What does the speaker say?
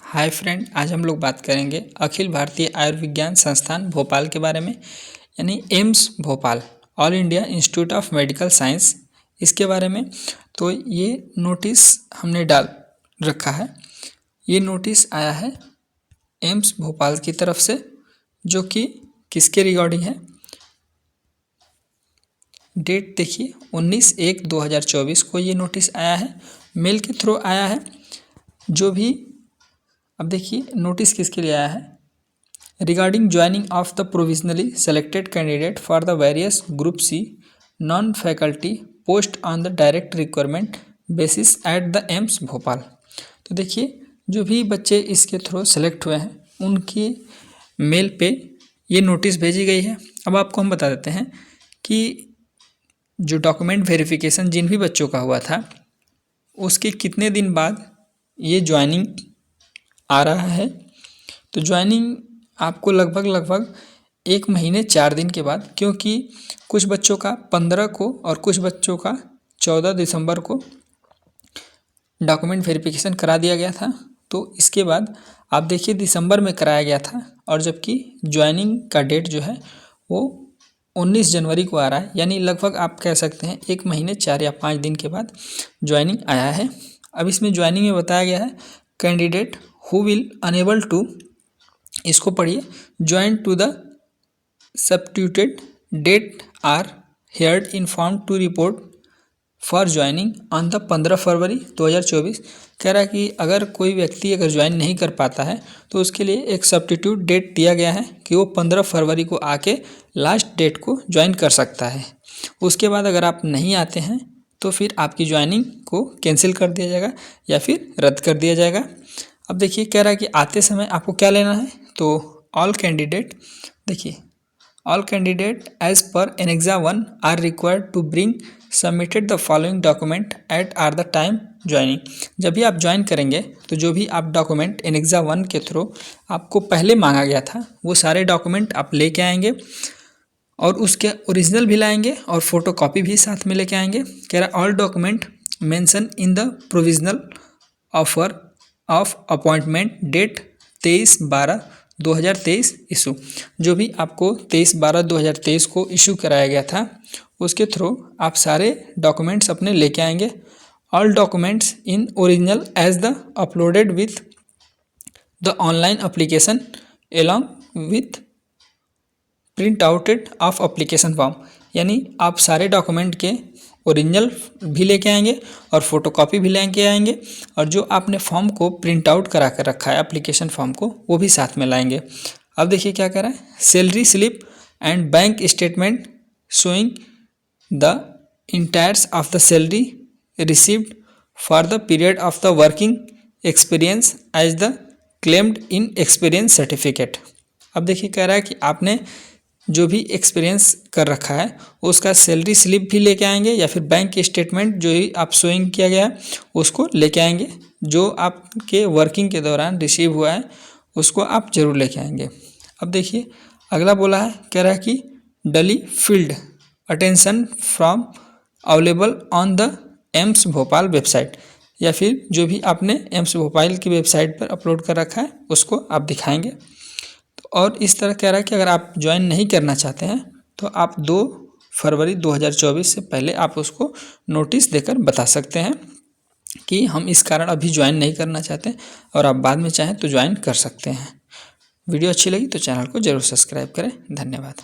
Hi friend, आज हम लोग बात करेंगे अखिल भारतीय आयुर्विज्ञान संस्थान भोपाल के बारे में, यानी AIIMS Bhopal, all India institute of medical science, इसके बारे में। तो ये नोटिस हमने डाल रखा है। ये नोटिस आया है एम्स भोपाल की तरफ से, जो कि किसके रिगार्डिंग है। डेट देखिए 19/1/2024 को ये नोटिस आया है, मेल के थ्रू आया है। जो भी अब देखिए नोटिस किसके लिए आया है। Regarding joining of the provisionally selected candidate for the various group C non faculty post on the direct requirement basis at the AIIMS Bhopal. तो देखिए जो भी बच्चे इसके थ्रू सेलेक्ट हुए हैं उनकी मेल पे ये नोटिस भेजी गई है। अब आपको हम बता देते हैं कि जो डॉक्यूमेंट वेरिफिकेशन जिन भी बच्चों का हुआ था उसके कितने दिन बाद ये ज्वाइनिंग आ रहा है। तो ज्वाइनिंग आपको लगभग 1 महीने 4 दिन के बाद, क्योंकि कुछ बच्चों का 15 को और कुछ बच्चों का 14 दिसंबर को डॉक्यूमेंट वेरिफिकेशन करा दिया गया था। तो इसके बाद आप देखिए दिसंबर में कराया गया था, और जबकि ज्वाइनिंग का डेट जो है वो 19 जनवरी को आ रहा है, यानी लगभग आप कह सकते हैं 1 महीने 4 या 5 दिन के बाद ज्वाइनिंग आया है। अब इसमें ज्वाइनिंग में बताया गया है candidate who will unable to, इसको पढ़िए, join to the substituted date are heard inform to report for joining on the 15 February 2024। कह रहा है कि अगर कोई व्यक्ति अगर ज्वाइन नहीं कर पाता है तो उसके लिए एक सब्स्टिट्यूट डेट दिया गया है कि वो 15 फरवरी को आके लास्ट डेट को ज्वाइन कर सकता है। उसके बाद अगर आप नहीं आते हैं तो फिर आपकी ज्वाइनिंग को कैंसिल कर दिया जाएगा या फिर रद्द कर दिया जाएगा। अब देखिए कह रहा है कि आते समय आपको क्या लेना है। तो ऑल कैंडिडेट, देखिए all candidate as per annexure 1 are required to bring submitted the following document at are the time joining. जब भी आप ज्वाइन करेंगे तो जो भी आप डॉक्यूमेंट एनेक्सा 1 के थ्रू आपको पहले मांगा गया था वो सारे डॉक्यूमेंट आप लेके आएंगे, और उसके ओरिजिनल भी लाएंगे और फोटो कॉपी भी साथ में लेके आएंगे। कह रहा all document mention in the provisional offer of appointment date 23/12/2023 issue. जो भी आपको 23/12/2023 को इशू कराया गया था उसके थ्रू आप सारे डॉक्यूमेंट्स अपने लेके आएंगे। All documents in original as the uploaded with the online application along with print outed of application form, यानी आप सारे डॉक्यूमेंट के ओरिजिनल भी लेके आएंगे और फोटोकॉपी भी लेके आएंगे, और जो आपने फॉर्म को प्रिंट आउट करा कर रखा है एप्लीकेशन फॉर्म को वो भी साथ में लाएंगे। अब देखिए क्या कह रहा है, salary slip and bank statement showing the entries of the salary received for the period of the working experience as the claimed in experience certificate. अब देखिए कह रहा है कि आपने जो भी एक्सपीरियंस कर रखा है उसका सैलरी स्लिप भी लेके आएंगे, या फिर बैंक स्टेटमेंट जो ही आप शोइंग किया गया है उसको लेके आएंगे। जो आपके वर्किंग के दौरान रिसीव हुआ है उसको आप जरूर लेके आएंगे। अब देखिए अगला बोला है, कह रहा है कि डली field attention from available on the AIIMS Bhopal website, या फिर जो भी आपने एम्स भोपाल की वेबसाइट पर अपलोड कर रखा है उसको आप दिखाएंगे। और इस तरह कह रहा है कि अगर आप ज्वाइन नहीं करना चाहते हैं तो आप 2 फरवरी 2024 से पहले आप उसको नोटिस देकर बता सकते हैं कि हम इस कारण अभी ज्वाइन नहीं करना चाहते, और आप बाद में चाहें तो ज्वाइन कर सकते हैं। वीडियो अच्छी लगी तो चैनल को ज़रूर सब्सक्राइब करें। धन्यवाद।